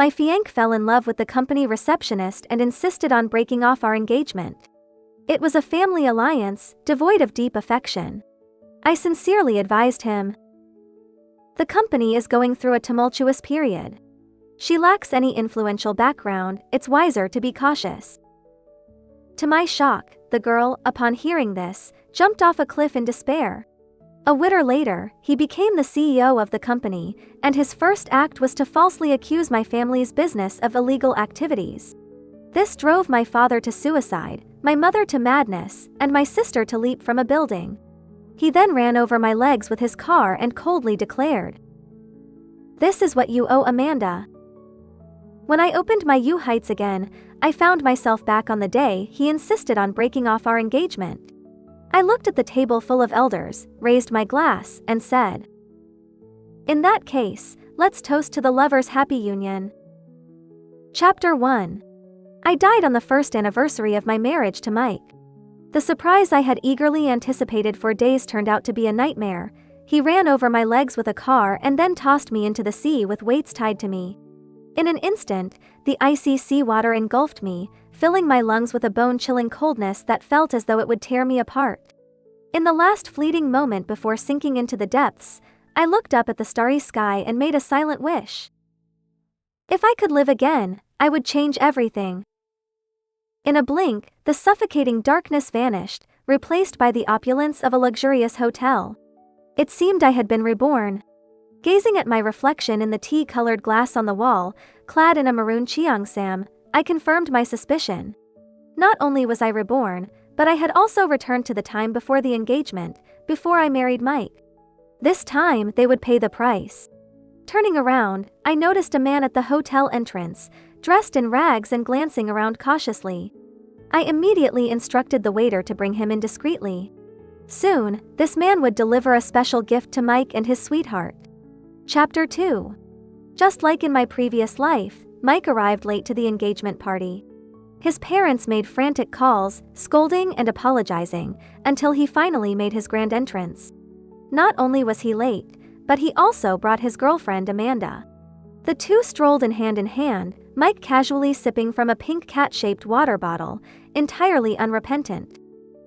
My fiancé fell in love with the company receptionist and insisted on breaking off our engagement. It was a family alliance, devoid of deep affection. I sincerely advised him. The company is going through a tumultuous period. She lacks any influential background, it's wiser to be cautious. To my shock, the girl, upon hearing this, jumped off a cliff in despair. A winter later, he became the CEO of the company, and his first act was to falsely accuse my family's business of illegal activities. This drove my father to suicide, my mother to madness, and my sister to leap from a building. He then ran over my legs with his car and coldly declared, "This is what you owe Amanda." When I opened my U-Heights again, I found myself back on the day he insisted on breaking off our engagement. I looked at the table full of elders, raised my glass, and said, "In that case, let's toast to the lovers' happy union." Chapter 1. I died on the first anniversary of my marriage to Mike. The surprise I had eagerly anticipated for days turned out to be a nightmare. He ran over my legs with a car and then tossed me into the sea with weights tied to me. In an instant, the icy seawater engulfed me, filling my lungs with a bone-chilling coldness that felt as though it would tear me apart. In the last fleeting moment before sinking into the depths, I looked up at the starry sky and made a silent wish. If I could live again, I would change everything. In a blink, the suffocating darkness vanished, replaced by the opulence of a luxurious hotel. It seemed I had been reborn. Gazing at my reflection in the tea-colored glass on the wall, clad in a maroon cheongsam, I confirmed my suspicion. Not only was I reborn, but I had also returned to the time before the engagement, before I married Mike. This time, they would pay the price. Turning around, I noticed a man at the hotel entrance, dressed in rags and glancing around cautiously. I immediately instructed the waiter to bring him in discreetly. Soon, this man would deliver a special gift to Mike and his sweetheart. Chapter 2. Just like in my previous life, Mike arrived late to the engagement party. His parents made frantic calls, scolding and apologizing, until he finally made his grand entrance. Not only was he late, but he also brought his girlfriend Amanda. The two strolled in hand, Mike casually sipping from a pink cat-shaped water bottle, entirely unrepentant.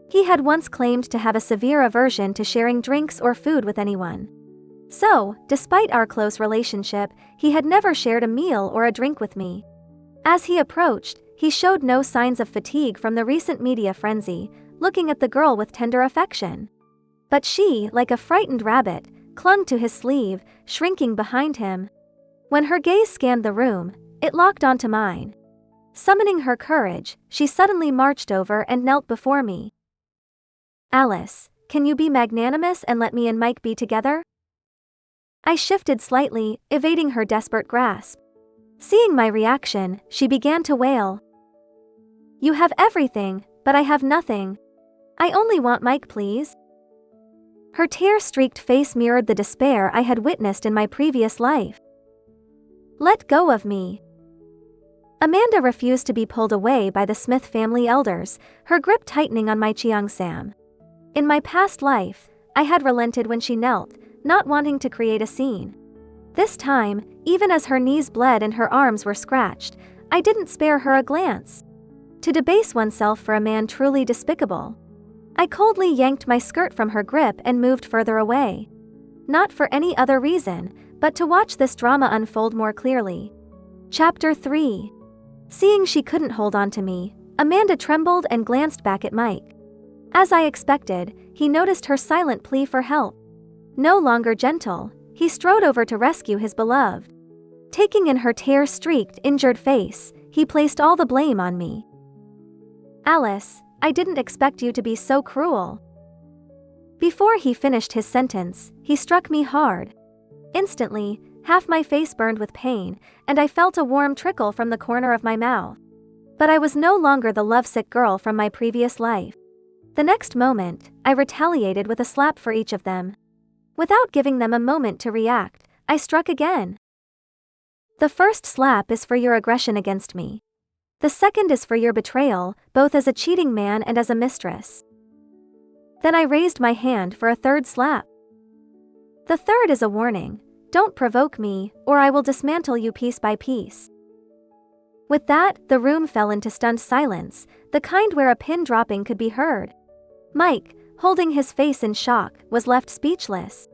He had once claimed to have a severe aversion to sharing drinks or food with anyone. So, despite our close relationship, he had never shared a meal or a drink with me. As he approached, he showed no signs of fatigue from the recent media frenzy, looking at the girl with tender affection. But she, like a frightened rabbit, clung to his sleeve, shrinking behind him. When her gaze scanned the room, it locked onto mine. Summoning her courage, she suddenly marched over and knelt before me. "Alice, can you be magnanimous and let me and Mike be together?" I shifted slightly, evading her desperate grasp. Seeing my reaction, she began to wail. "You have everything, but I have nothing. I only want Mike, please." Her tear-streaked face mirrored the despair I had witnessed in my previous life. "Let go of me." Amanda refused to be pulled away by the Smith family elders, her grip tightening on my cheongsam. In my past life, I had relented when she knelt, not wanting to create a scene. This time, even as her knees bled and her arms were scratched, I didn't spare her a glance. To debase oneself for a man truly despicable. I coldly yanked my skirt from her grip and moved further away. Not for any other reason, but to watch this drama unfold more clearly. Chapter 3. Seeing she couldn't hold on to me, Amanda trembled and glanced back at Mike. As I expected, he noticed her silent plea for help. No longer gentle, he strode over to rescue his beloved. Taking in her tear-streaked, injured face, he placed all the blame on me. "Alice, I didn't expect you to be so cruel." Before he finished his sentence, he struck me hard. Instantly, half my face burned with pain, and I felt a warm trickle from the corner of my mouth. But I was no longer the lovesick girl from my previous life. The next moment, I retaliated with a slap for each of them. Without giving them a moment to react, I struck again. The first slap is for your aggression against me. The second is for your betrayal, both as a cheating man and as a mistress. Then I raised my hand for a third slap. The third is a warning. Don't provoke me, or I will dismantle you piece by piece. With that, the room fell into stunned silence, the kind where a pin dropping could be heard. Mike, holding his face in shock, was left speechless.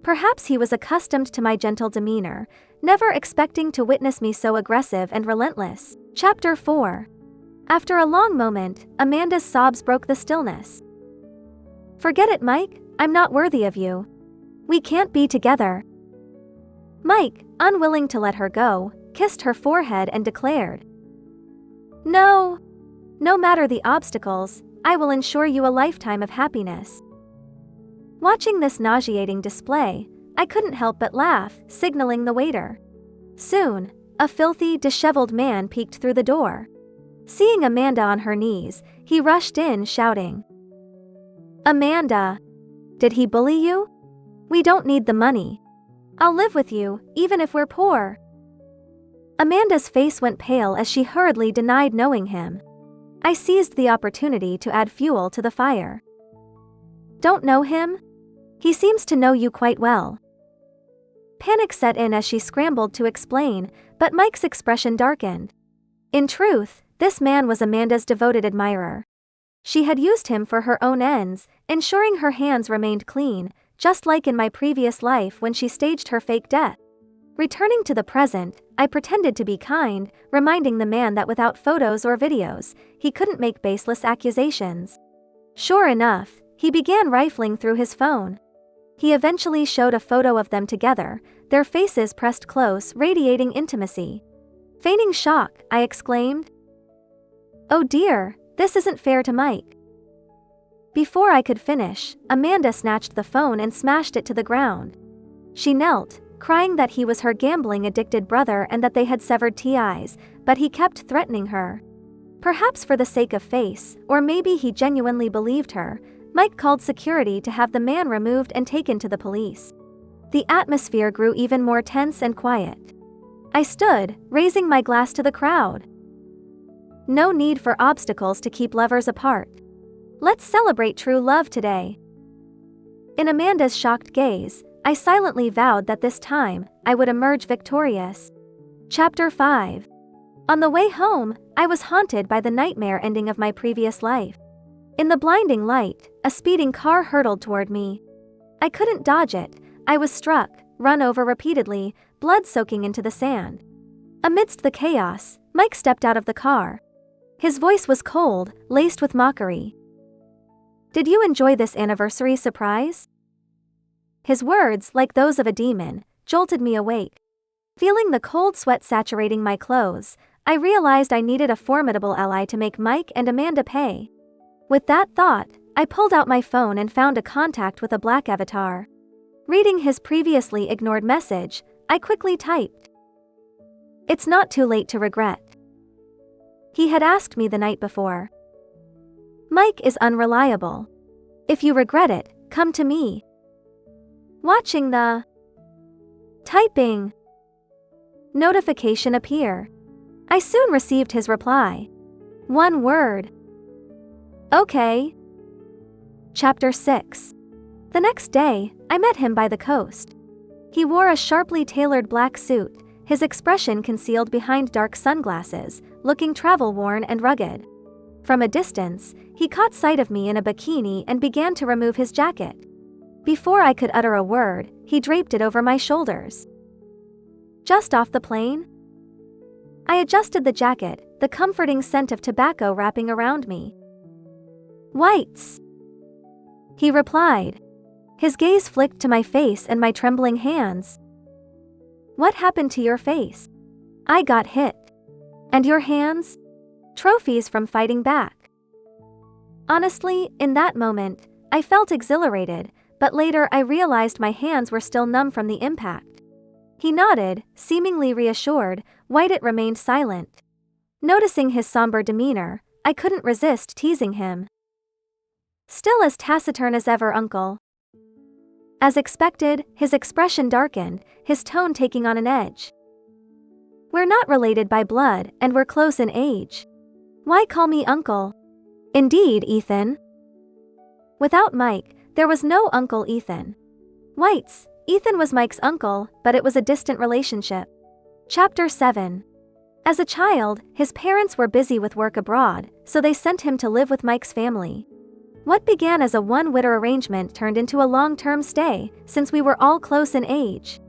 Perhaps he was accustomed to my gentle demeanor, never expecting to witness me so aggressive and relentless. Chapter 4. After a long moment, Amanda's sobs broke the stillness. "Forget it, Mike, I'm not worthy of you. We can't be together." Mike, unwilling to let her go, kissed her forehead and declared, "No. No matter the obstacles, I will ensure you a lifetime of happiness." Watching this nauseating display, I couldn't help but laugh, signaling the waiter. Soon, a filthy, disheveled man peeked through the door. Seeing Amanda on her knees, he rushed in, shouting, "Amanda! Did he bully you? We don't need the money. I'll live with you, even if we're poor." Amanda's face went pale as she hurriedly denied knowing him. I seized the opportunity to add fuel to the fire. "Don't know him? He seems to know you quite well." Panic set in as she scrambled to explain, but Mike's expression darkened. In truth, this man was Amanda's devoted admirer. She had used him for her own ends, ensuring her hands remained clean, just like in my previous life when she staged her fake death. Returning to the present, I pretended to be kind, reminding the man that without photos or videos, he couldn't make baseless accusations. Sure enough, he began rifling through his phone. He eventually showed a photo of them together, their faces pressed close, radiating intimacy. Feigning shock, I exclaimed, "Oh dear, this isn't fair to Mike." Before I could finish, Amanda snatched the phone and smashed it to the ground. She knelt, crying that he was her gambling-addicted brother and that they had severed ties, but he kept threatening her. Perhaps for the sake of face, or maybe he genuinely believed her, Mike called security to have the man removed and taken to the police. The atmosphere grew even more tense and quiet. I stood, raising my glass to the crowd. No need for obstacles to keep lovers apart. Let's celebrate true love today. In Amanda's shocked gaze, I silently vowed that this time, I would emerge victorious. Chapter 5. On the way home, I was haunted by the nightmare ending of my previous life. In the blinding light, a speeding car hurtled toward me. I couldn't dodge it. I was struck, run over repeatedly, blood soaking into the sand. Amidst the chaos, Mike stepped out of the car. His voice was cold, laced with mockery. "Did you enjoy this anniversary surprise?" His words, like those of a demon, jolted me awake. Feeling the cold sweat saturating my clothes, I realized I needed a formidable ally to make Mike and Amanda pay. With that thought, I pulled out my phone and found a contact with a black avatar. Reading his previously ignored message, I quickly typed, "It's not too late to regret." He had asked me the night before. "Mike is unreliable. If you regret it, come to me." Watching the typing notification appear, I soon received his reply. One word. "Okay." Chapter 6. The next day, I met him by the coast. He wore a sharply tailored black suit, his expression concealed behind dark sunglasses, looking travel-worn and rugged. From a distance, he caught sight of me in a bikini and began to remove his jacket. Before I could utter a word, he draped it over my shoulders. "Just off the plane?" I adjusted the jacket, the comforting scent of tobacco wrapping around me. "Whites," he replied. His gaze flicked to my face and my trembling hands. "What happened to your face?" "I got hit." "And your hands?" "Trophies from fighting back." Honestly, in that moment, I felt exhilarated, but later I realized my hands were still numb from the impact. He nodded, seemingly reassured, while it remained silent. Noticing his somber demeanor, I couldn't resist teasing him. "Still as taciturn as ever, uncle." As expected, his expression darkened, his tone taking on an edge. "We're not related by blood, and we're close in age. Why call me uncle?" "Indeed, Ethan." Without Mike, there was no Uncle Ethan. Ethan was Mike's uncle, but it was a distant relationship. Chapter 7. As a child, his parents were busy with work abroad, so they sent him to live with Mike's family. What began as a one-winter arrangement turned into a long-term stay, since we were all close in age.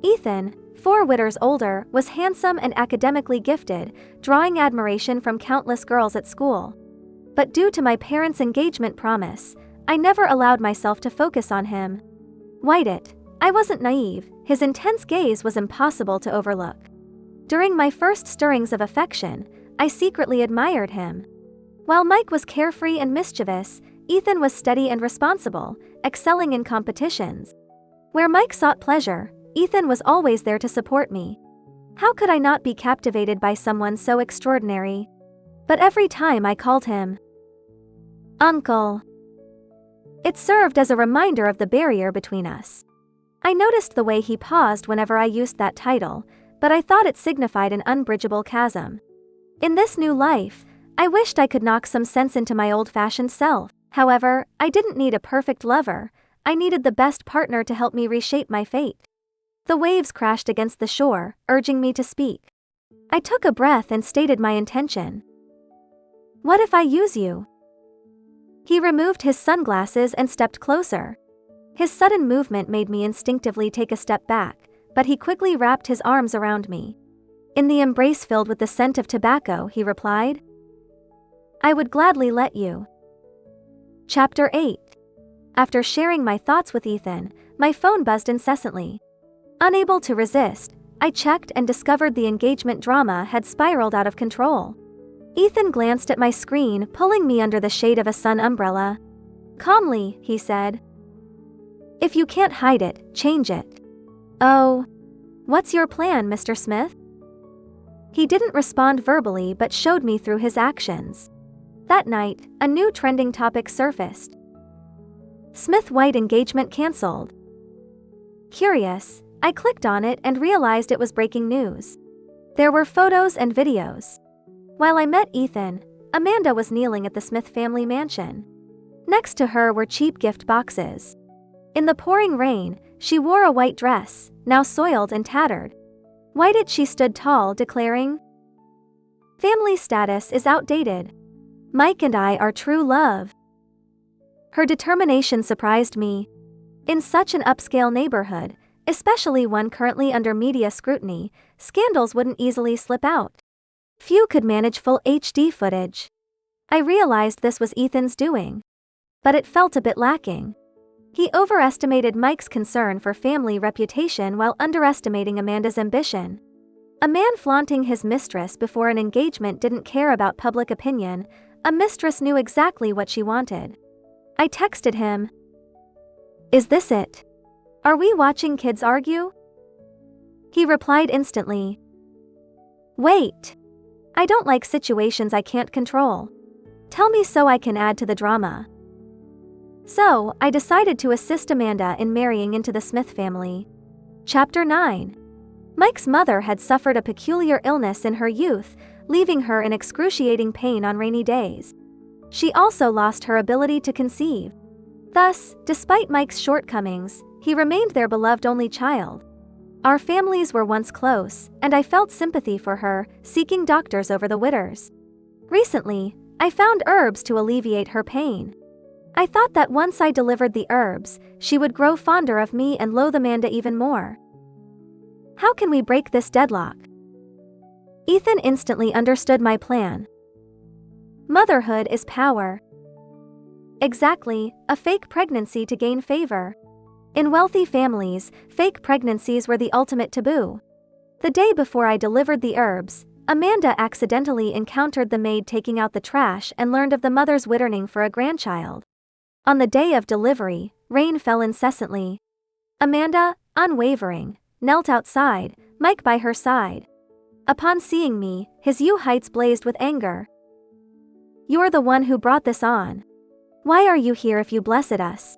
Ethan, 4 winters older, was handsome and academically gifted, drawing admiration from countless girls at school. But due to my parents' engagement promise, I never allowed myself to focus on him. Wyatt, I wasn't naive, his intense gaze was impossible to overlook. During my first stirrings of affection, I secretly admired him. While Mike was carefree and mischievous, Ethan was steady and responsible, excelling in competitions. Where Mike sought pleasure, Ethan was always there to support me. How could I not be captivated by someone so extraordinary? But every time I called him Uncle, it served as a reminder of the barrier between us. I noticed the way he paused whenever I used that title, but I thought it signified an unbridgeable chasm. In this new life, I wished I could knock some sense into my old-fashioned self. However, I didn't need a perfect lover, I needed the best partner to help me reshape my fate. The waves crashed against the shore, urging me to speak. I took a breath and stated my intention. What if I use you? He removed his sunglasses and stepped closer. His sudden movement made me instinctively take a step back, but he quickly wrapped his arms around me. In the embrace filled with the scent of tobacco, he replied, I would gladly let you. Chapter 8. After sharing my thoughts with Ethan, my phone buzzed incessantly. Unable to resist, I checked and discovered the engagement drama had spiraled out of control. Ethan glanced at my screen, pulling me under the shade of a sun umbrella. Calmly, he said, If you can't hide it, change it. Oh, what's your plan, Mr. Smith? He didn't respond verbally but showed me through his actions. That night, a new trending topic surfaced. Smith-White engagement cancelled. Curious, I clicked on it and realized it was breaking news. There were photos and videos. While I met Ethan, Amanda was kneeling at the Smith family mansion. Next to her were cheap gift boxes. In the pouring rain, she wore a white dress, now soiled and tattered. Whited she stood tall, declaring, Family status is outdated. Mike and I are true love. Her determination surprised me. In such an upscale neighborhood, especially one currently under media scrutiny, scandals wouldn't easily slip out. Few could manage full HD footage. I realized this was Ethan's doing. But it felt a bit lacking. He overestimated Mike's concern for family reputation while underestimating Amanda's ambition. A man flaunting his mistress before an engagement didn't care about public opinion. A mistress knew exactly what she wanted. I texted him, Is this it? Are we watching kids argue? He replied instantly, Wait. I don't like situations I can't control. Tell me so I can add to the drama. So, I decided to assist Amanda in marrying into the Smith family. Chapter 9. Mike's mother had suffered a peculiar illness in her youth, leaving her in excruciating pain on rainy days. She also lost her ability to conceive. Thus, despite Mike's shortcomings, he remained their beloved only child. Our families were once close, and I felt sympathy for her, seeking doctors over the winters. Recently, I found herbs to alleviate her pain. I thought that once I delivered the herbs, she would grow fonder of me and loathe Amanda even more. How can we break this deadlock? Ethan instantly understood my plan. Motherhood is power. Exactly, a fake pregnancy to gain favor. In wealthy families, fake pregnancies were the ultimate taboo. The day before I delivered the herbs, Amanda accidentally encountered the maid taking out the trash and learned of the mother's whittering for a grandchild. On the day of delivery, rain fell incessantly. Amanda, unwavering, knelt outside, Mike by her side. Upon seeing me, his heights blazed with anger. You're the one who brought this on. Why are you here if you blessed us?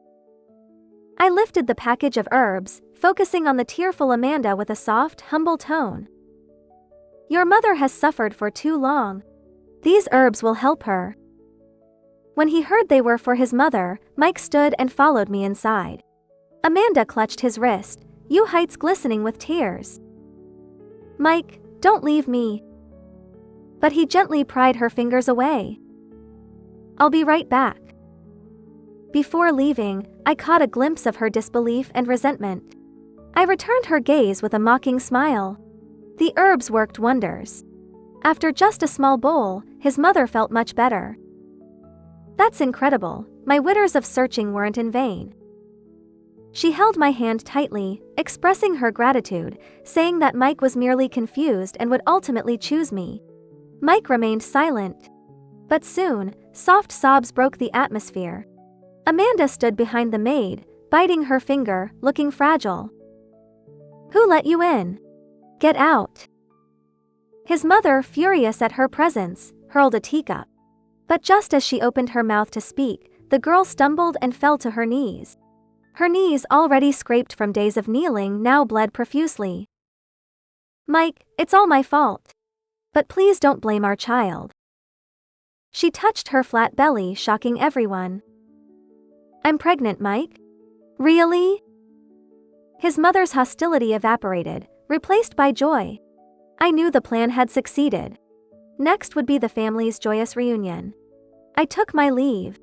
I lifted the package of herbs, focusing on the tearful Amanda with a soft, humble tone. Your mother has suffered for too long. These herbs will help her. When he heard they were for his mother, Mike stood and followed me inside. Amanda clutched his wrist, heights glistening with tears. Mike, don't leave me. but he gently pried her fingers away. "I'll be right back." Before leaving, I caught a glimpse of her disbelief and resentment. I returned her gaze with a mocking smile. The herbs worked wonders. After just a small bowl, his mother felt much better. "That's incredible, my winters of searching weren't in vain." She held my hand tightly, expressing her gratitude, saying that Mike was merely confused and would ultimately choose me. Mike remained silent. But soon, soft sobs broke the atmosphere. Amanda stood behind the maid, biting her finger, looking fragile. "Who let you in? Get out." His mother, furious at her presence, hurled a teacup. But just as she opened her mouth to speak, the girl stumbled and fell to her knees. Her knees, already scraped from days of kneeling, now bled profusely. "Mike, it's all my fault. But please don't blame our child." She touched her flat belly, shocking everyone. "I'm pregnant, Mike." "Really?" His mother's hostility evaporated, replaced by joy. I knew the plan had succeeded. Next would be the family's joyous reunion. I took my leave.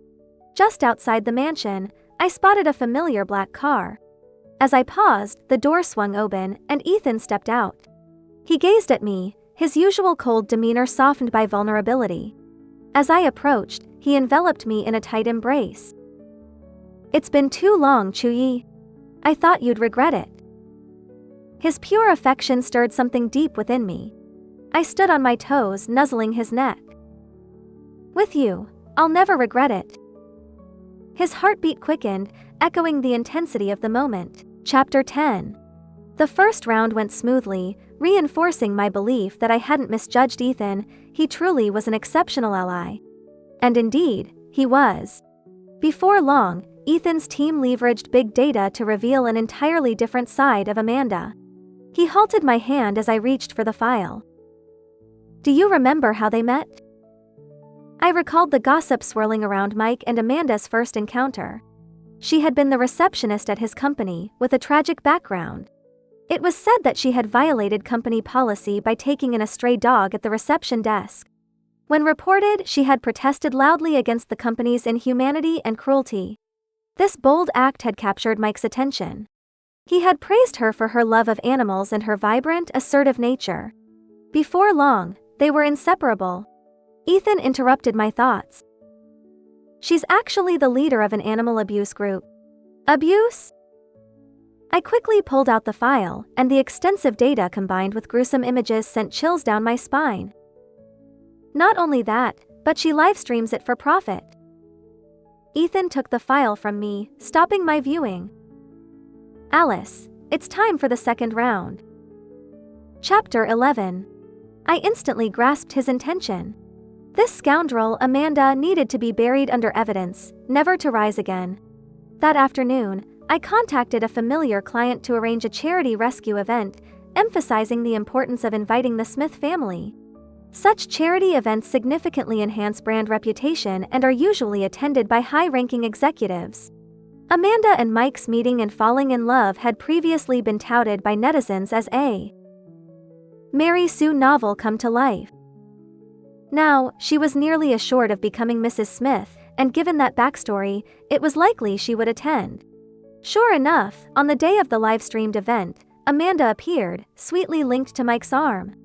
Just outside the mansion, I spotted a familiar black car. As I paused, the door swung open, and Ethan stepped out. He gazed at me, his usual cold demeanor softened by vulnerability. As I approached, he enveloped me in a tight embrace. "It's been too long, Chuyi. I thought you'd regret it." His pure affection stirred something deep within me. I stood on my toes, nuzzling his neck. "With you, I'll never regret it." His heartbeat quickened, echoing the intensity of the moment. Chapter 10. The first round went smoothly, reinforcing my belief that I hadn't misjudged Ethan. He truly was an exceptional ally. And indeed, he was. Before long, Ethan's team leveraged big data to reveal an entirely different side of Amanda. He halted my hand as I reached for the file. "Do you remember how they met?" I recalled the gossip swirling around Mike and Amanda's first encounter. She had been the receptionist at his company, with a tragic background. It was said that she had violated company policy by taking in a stray dog at the reception desk. When reported, she had protested loudly against the company's inhumanity and cruelty. This bold act had captured Mike's attention. He had praised her for her love of animals and her vibrant, assertive nature. Before long, they were inseparable. Ethan interrupted my thoughts. "She's actually the leader of an animal abuse group." "Abuse?" I quickly pulled out the file, and the extensive data combined with gruesome images sent chills down my spine. "Not only that, but she live streams it for profit." Ethan took the file from me, stopping my viewing. "Alice, it's time for the second round." Chapter 11. I instantly grasped his intention. This scoundrel, Amanda, needed to be buried under evidence, never to rise again. That afternoon, I contacted a familiar client to arrange a charity rescue event, emphasizing the importance of inviting the Smith family. Such charity events significantly enhance brand reputation and are usually attended by high-ranking executives. Amanda and Mike's meeting and falling in love had previously been touted by netizens as a Mary Sue novel come to life. Now, she was nearly assured of becoming Mrs. Smith, and given that backstory, it was likely she would attend. Sure enough, on the day of the live-streamed event, Amanda appeared, sweetly linked to Mike's arm.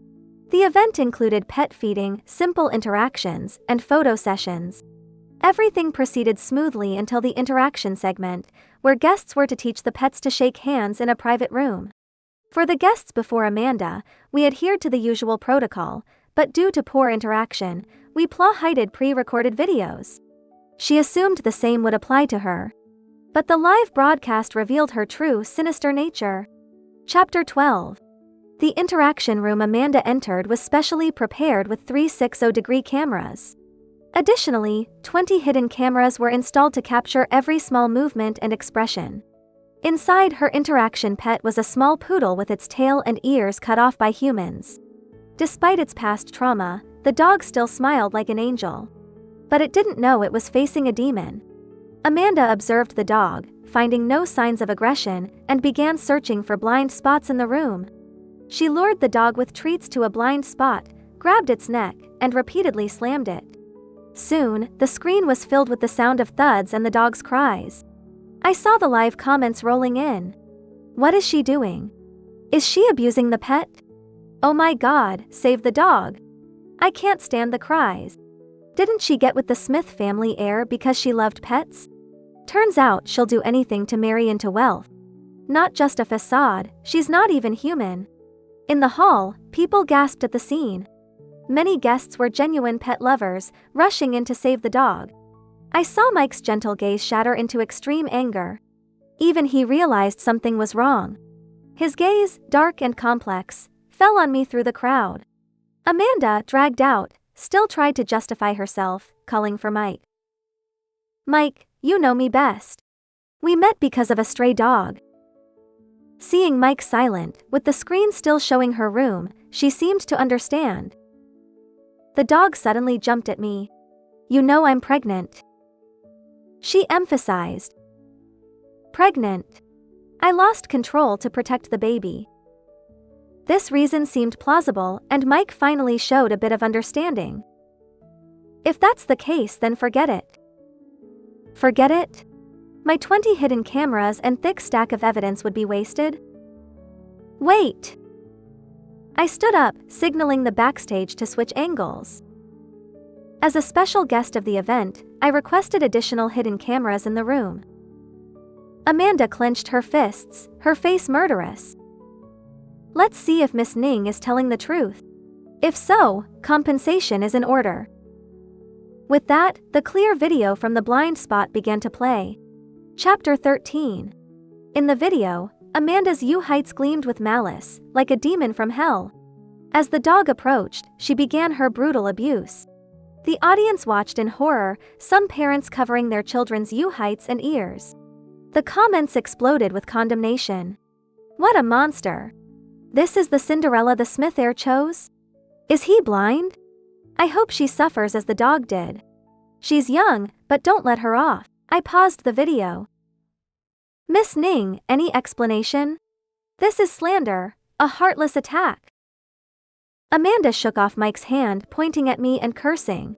The event included pet feeding, simple interactions, and photo sessions. Everything proceeded smoothly until the interaction segment, where guests were to teach the pets to shake hands in a private room. For the guests before Amanda, we adhered to the usual protocol, but due to poor interaction, we hided pre-recorded videos. She assumed the same would apply to her. But the live broadcast revealed her true, sinister nature. Chapter 12. The interaction room Amanda entered was specially prepared with 360-degree cameras. Additionally, 20 hidden cameras were installed to capture every small movement and expression. Inside, her interaction pet was a small poodle with its tail and ears cut off by humans. Despite its past trauma, the dog still smiled like an angel. But it didn't know it was facing a demon. Amanda observed the dog, finding no signs of aggression, and began searching for blind spots in the room. She lured the dog with treats to a blind spot, grabbed its neck and repeatedly slammed it. Soon, the screen was filled with the sound of thuds and the dog's cries. I saw the live comments rolling in. What is she doing? Is she abusing the pet? Oh my God, save the dog. I can't stand the cries. Didn't she get with the Smith family heir because she loved pets? Turns out she'll do anything to marry into wealth. Not just a facade, she's not even human. In the hall, people gasped at the scene. Many guests were genuine pet lovers, rushing in to save the dog. I saw Mike's gentle gaze shatter into extreme anger. Even he realized something was wrong. His gaze, dark and complex, fell on me through the crowd. Amanda, dragged out, still tried to justify herself, calling for Mike. Mike, you know me best. We met because of a stray dog. Seeing Mike silent, with the screen still showing her room, she seemed to understand. The dog suddenly jumped at me. You know I'm pregnant. She emphasized. Pregnant. I lost control to protect the baby. This reason seemed plausible, and Mike finally showed a bit of understanding. If that's the case, then forget it. Forget it? My 20 hidden cameras and thick stack of evidence would be wasted? Wait! I stood up, signaling the backstage to switch angles. As a special guest of the event, I requested additional hidden cameras in the room. Amanda clenched her fists, her face murderous. Let's see if Miss Ning is telling the truth. If so, compensation is in order. With that, the clear video from the blind spot began to play. Chapter 13. In the video, Amanda's U-heights gleamed with malice, like a demon from hell. As the dog approached, she began her brutal abuse. The audience watched in horror, some parents covering their children's U-heights and ears. The comments exploded with condemnation. What a monster! This is the Cinderella the Smith heir chose? Is he blind? I hope she suffers as the dog did. She's young, but don't let her off. I paused the video. Miss Ning, any explanation? This is slander, a heartless attack. Amanda shook off Mike's hand, pointing at me and cursing.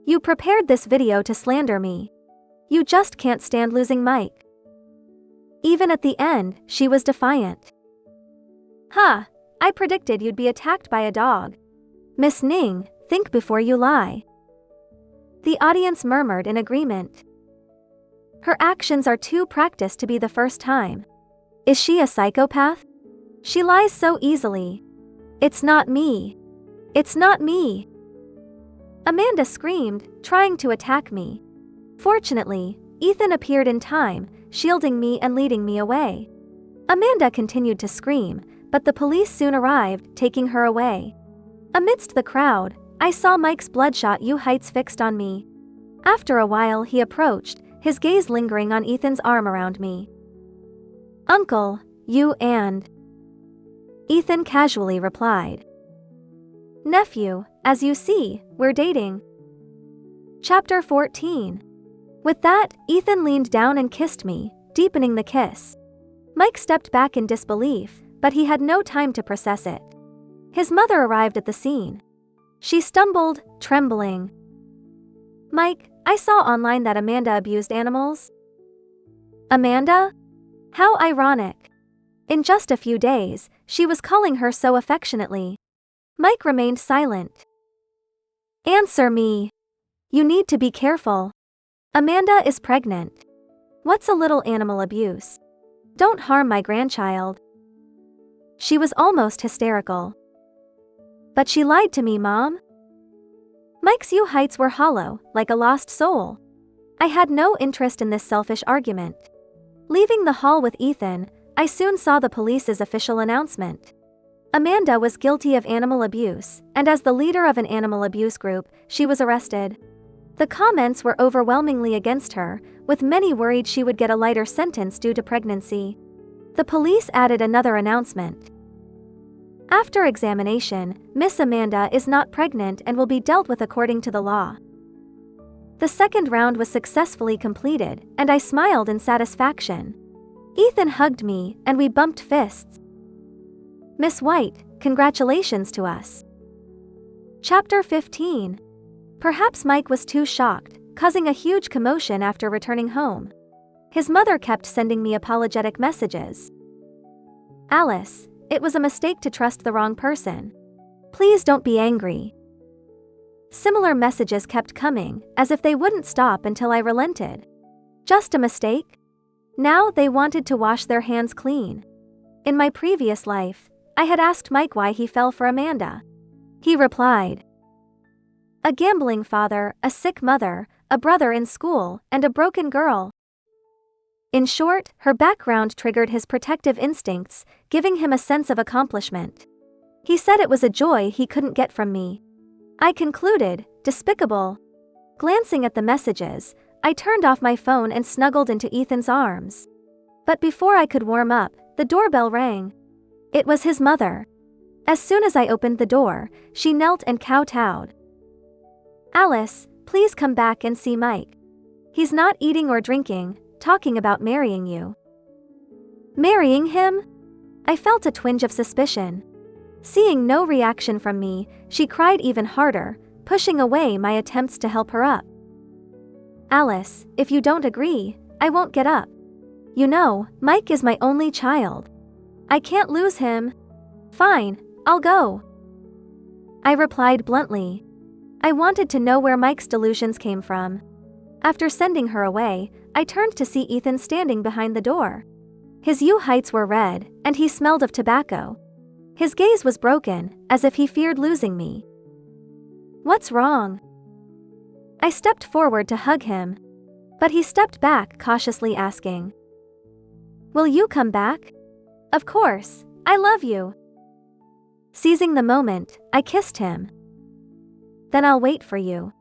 You prepared this video to slander me. You just can't stand losing Mike. Even at the end, she was defiant. Huh, I predicted you'd be attacked by a dog. Miss Ning, think before you lie. The audience murmured in agreement. Her actions are too practiced to be the first time. Is she a psychopath? She lies so easily. It's not me. It's not me. Amanda screamed, trying to attack me. Fortunately, Ethan appeared in time, shielding me and leading me away. Amanda continued to scream, but the police soon arrived, taking her away. Amidst the crowd, I saw Mike's bloodshot U-heights fixed on me. After a while he approached, his gaze lingering on Ethan's arm around me. Uncle, you and... Ethan casually replied. Nephew, as you see, we're dating. Chapter 14. With that, Ethan leaned down and kissed me, deepening the kiss. Mike stepped back in disbelief, but he had no time to process it. His mother arrived at the scene. She stumbled, trembling. Mike, I saw online that Amanda abused animals. Amanda? How ironic. In just a few days, she was calling her so affectionately. Mike remained silent. Answer me. You need to be careful. Amanda is pregnant. What's a little animal abuse? Don't harm my grandchild. She was almost hysterical. But she lied to me, Mom. Mike's U-heights were hollow, like a lost soul. I had no interest in this selfish argument. Leaving the hall with Ethan, I soon saw the police's official announcement. Amanda was guilty of animal abuse, and as the leader of an animal abuse group, she was arrested. The comments were overwhelmingly against her, with many worried she would get a lighter sentence due to pregnancy. The police added another announcement. After examination, Miss Amanda is not pregnant and will be dealt with according to the law. The second round was successfully completed, and I smiled in satisfaction. Ethan hugged me, and we bumped fists. Miss White, congratulations to us. Chapter 15. Perhaps Mike was too shocked, causing a huge commotion after returning home. His mother kept sending me apologetic messages. Alice, it was a mistake to trust the wrong person. Please don't be angry. Similar messages kept coming, as if they wouldn't stop until I relented. Just a mistake? Now they wanted to wash their hands clean. In my previous life, I had asked Mike why he fell for Amanda. He replied, "A gambling father, a sick mother, a brother in school, and a broken girl." In short, her background triggered his protective instincts, giving him a sense of accomplishment. He said it was a joy he couldn't get from me. I concluded, despicable. Glancing at the messages, I turned off my phone and snuggled into Ethan's arms. But before I could warm up, the doorbell rang. It was his mother. As soon as I opened the door, she knelt and kowtowed. "Alice, please come back and see Mike. He's not eating or drinking, talking about marrying you." Marrying him? I felt a twinge of suspicion. Seeing no reaction from me, she cried even harder, pushing away my attempts to help her up. "Alice, if you don't agree, I won't get up. You know, Mike is my only child. I can't lose him." "Fine, I'll go," I replied bluntly. I wanted to know where Mike's delusions came from. After sending her away, I turned to see Ethan standing behind the door. His heights were red, and he smelled of tobacco. His gaze was broken, as if he feared losing me. "What's wrong?" I stepped forward to hug him, but he stepped back, cautiously asking, "Will you come back?" "Of course, I love you." Seizing the moment, I kissed him. "Then I'll wait for you."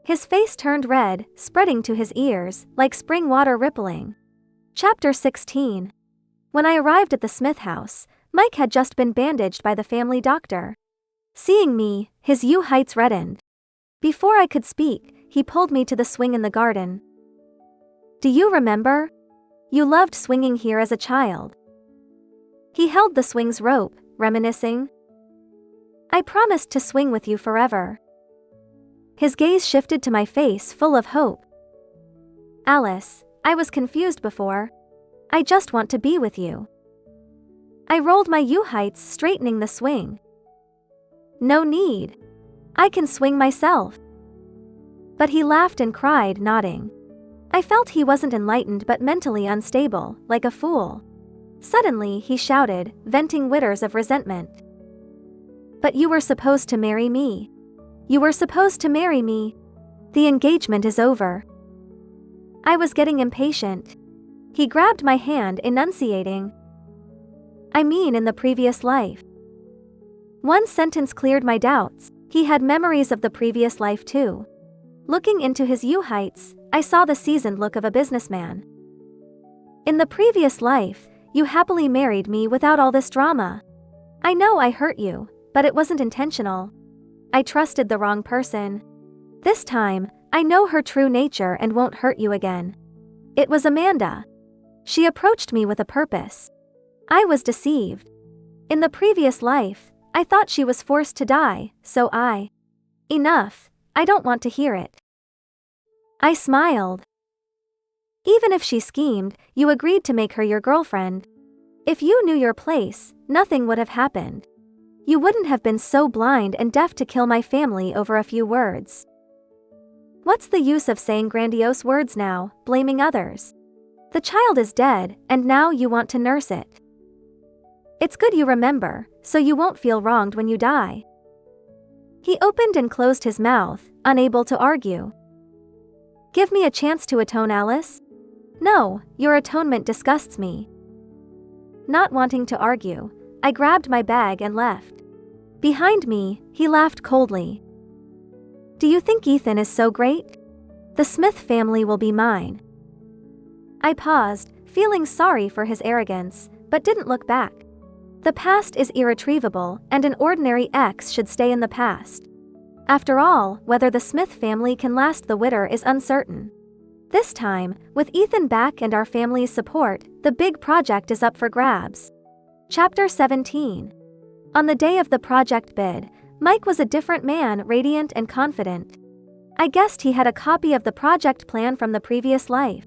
His face turned red, spreading to his ears, like spring water rippling. Chapter 16. When I arrived at the Smith house, Mike had just been bandaged by the family doctor. Seeing me, his heights reddened. Before I could speak, he pulled me to the swing in the garden. "Do you remember? You loved swinging here as a child." He held the swing's rope, reminiscing. "I promised to swing with you forever." His gaze shifted to my face, full of hope. "Alice, I was confused before. I just want to be with you." I rolled my heights, straightening the swing. "No need. I can swing myself." But he laughed and cried, nodding. I felt he wasn't enlightened but mentally unstable, like a fool. Suddenly he shouted, venting whitters of resentment. "But you were supposed to marry me. You were supposed to marry me. The engagement is over." I was getting impatient. He grabbed my hand, enunciating, "I mean in the previous life." One sentence cleared my doubts. He had memories of the previous life too. Looking into his heights, I saw the seasoned look of a businessman. "In the previous life, you happily married me without all this drama. I know I hurt you, but it wasn't intentional. I trusted the wrong person. This time, I know her true nature and won't hurt you again. It was Amanda. She approached me with a purpose. I was deceived. In the previous life, I thought she was forced to die, so I..." "Enough, I don't want to hear it." I smiled. "Even if she schemed, you agreed to make her your girlfriend. If you knew your place, nothing would have happened. You wouldn't have been so blind and deaf to kill my family over a few words. What's the use of saying grandiose words now, blaming others? The child is dead, and now you want to nurse it. It's good you remember, so you won't feel wronged when you die." He opened and closed his mouth, unable to argue. "Give me a chance to atone, Alice." "No, your atonement disgusts me." Not wanting to argue, I grabbed my bag and left. Behind me, he laughed coldly. "Do you think Ethan is so great? The Smith family will be mine." I paused, feeling sorry for his arrogance, but didn't look back. The past is irretrievable, and an ordinary ex should stay in the past. After all, whether the Smith family can last the winter is uncertain. This time, with Ethan back and our family's support, the big project is up for grabs. Chapter 17. On the day of the project bid, Mike was a different man, radiant and confident. I guessed he had a copy of the project plan from the previous life.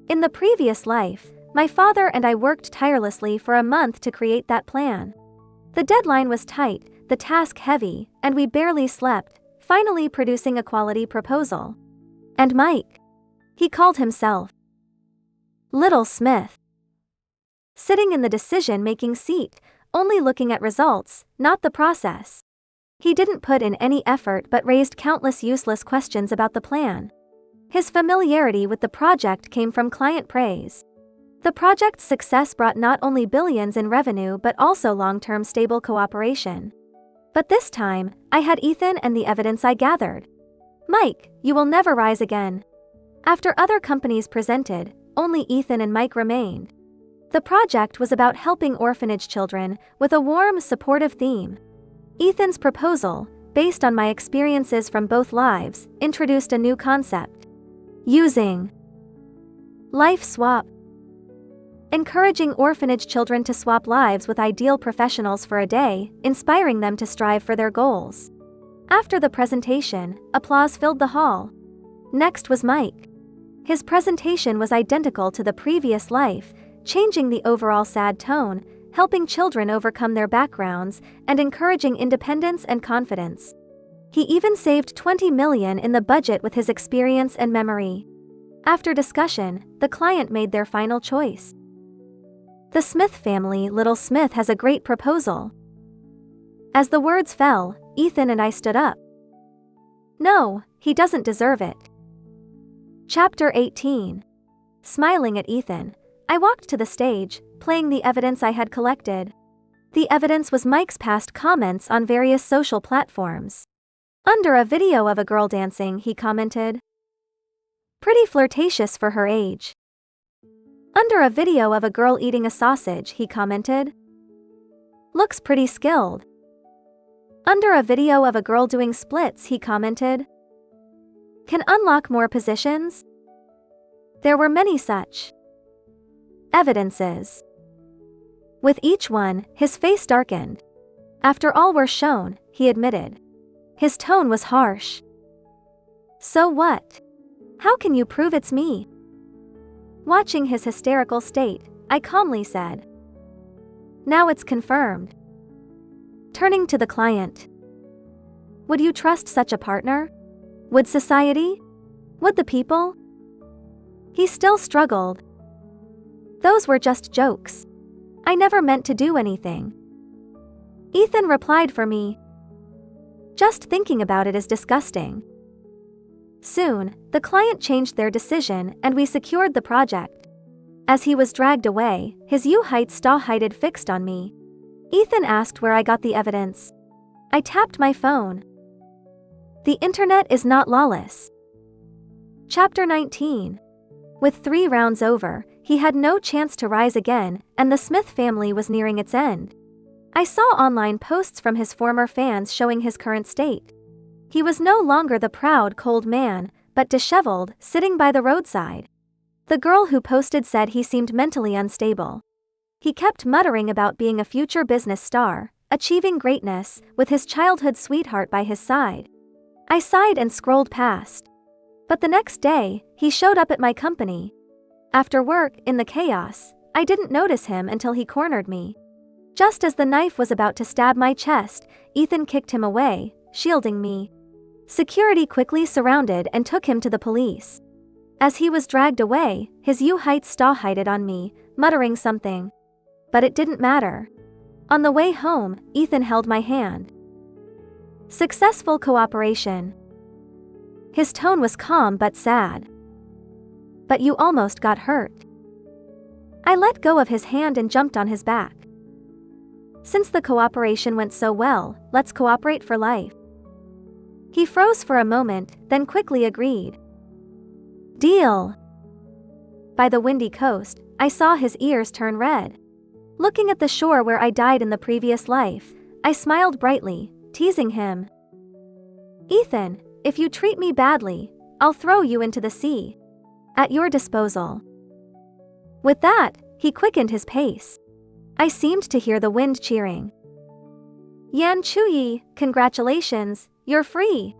In the previous life, my father and I worked tirelessly for a month to create that plan. The deadline was tight, the task heavy, and we barely slept, finally producing a quality proposal. And Mike? He called himself Little Smith. Sitting in the decision-making seat, only looking at results, not the process. He didn't put in any effort but raised countless useless questions about the plan. His familiarity with the project came from client praise. The project's success brought not only billions in revenue but also long-term stable cooperation. But this time, I had Ethan and the evidence I gathered. Mike, you will never rise again. After other companies presented, only Ethan and Mike remained. The project was about helping orphanage children with a warm, supportive theme. Ethan's proposal, based on my experiences from both lives, introduced a new concept. Using life swap. Encouraging orphanage children to swap lives with ideal professionals for a day, inspiring them to strive for their goals. After the presentation, applause filled the hall. Next was Mike. His presentation was identical to the previous life, changing the overall sad tone, helping children overcome their backgrounds, and encouraging independence and confidence. He even saved $20 million in the budget with his experience and memory. After discussion, the client made their final choice. The Smith family, Little Smith, has a great proposal. As the words fell, Ethan and I stood up. No, he doesn't deserve it. Chapter 18. Smiling at Ethan, I walked to the stage, playing the evidence I had collected. The evidence was Mike's past comments on various social platforms. Under a video of a girl dancing, he commented, "Pretty flirtatious for her age." Under a video of a girl eating a sausage, he commented, "Looks pretty skilled." Under a video of a girl doing splits, he commented, "Can unlock more positions." There were many such evidences. With each one, his face darkened. After all were shown, he admitted. His tone was harsh. "So what? How can you prove it's me?" Watching his hysterical state, I calmly said, "Now it's confirmed." Turning to the client, "Would you trust such a partner? Would society? Would the people?" He still struggled. "Those were just jokes. I never meant to do anything." Ethan replied for me, "Just thinking about it is disgusting." Soon, the client changed their decision and we secured the project. As he was dragged away, his U-height stall-heighted fixed on me. Ethan asked where I got the evidence. I tapped my phone. The internet is not lawless. Chapter 19. With 3 rounds over, he had no chance to rise again, and the Smith family was nearing its end. I saw online posts from his former fans showing his current state. He was no longer the proud, cold man, but disheveled, sitting by the roadside. The girl who posted said he seemed mentally unstable. He kept muttering about being a future business star, achieving greatness, with his childhood sweetheart by his side. I sighed and scrolled past. But the next day, he showed up at my company. After work, in the chaos, I didn't notice him until he cornered me. Just as the knife was about to stab my chest, Ethan kicked him away, shielding me. Security quickly surrounded and took him to the police. As he was dragged away, his U-height stall-heighted on me, muttering something. But it didn't matter. On the way home, Ethan held my hand. Successful cooperation. His tone was calm but sad. But you almost got hurt. I let go of his hand and jumped on his back. Since the cooperation went so well, let's cooperate for life. He froze for a moment, then quickly agreed. Deal. By the windy coast, I saw his ears turn red. Looking at the shore where I died in the previous life, I smiled brightly, teasing him. Ethan, if you treat me badly, I'll throw you into the sea. At your disposal. With that, he quickened his pace. I seemed to hear the wind cheering. Yan Chuyi, congratulations, you're free.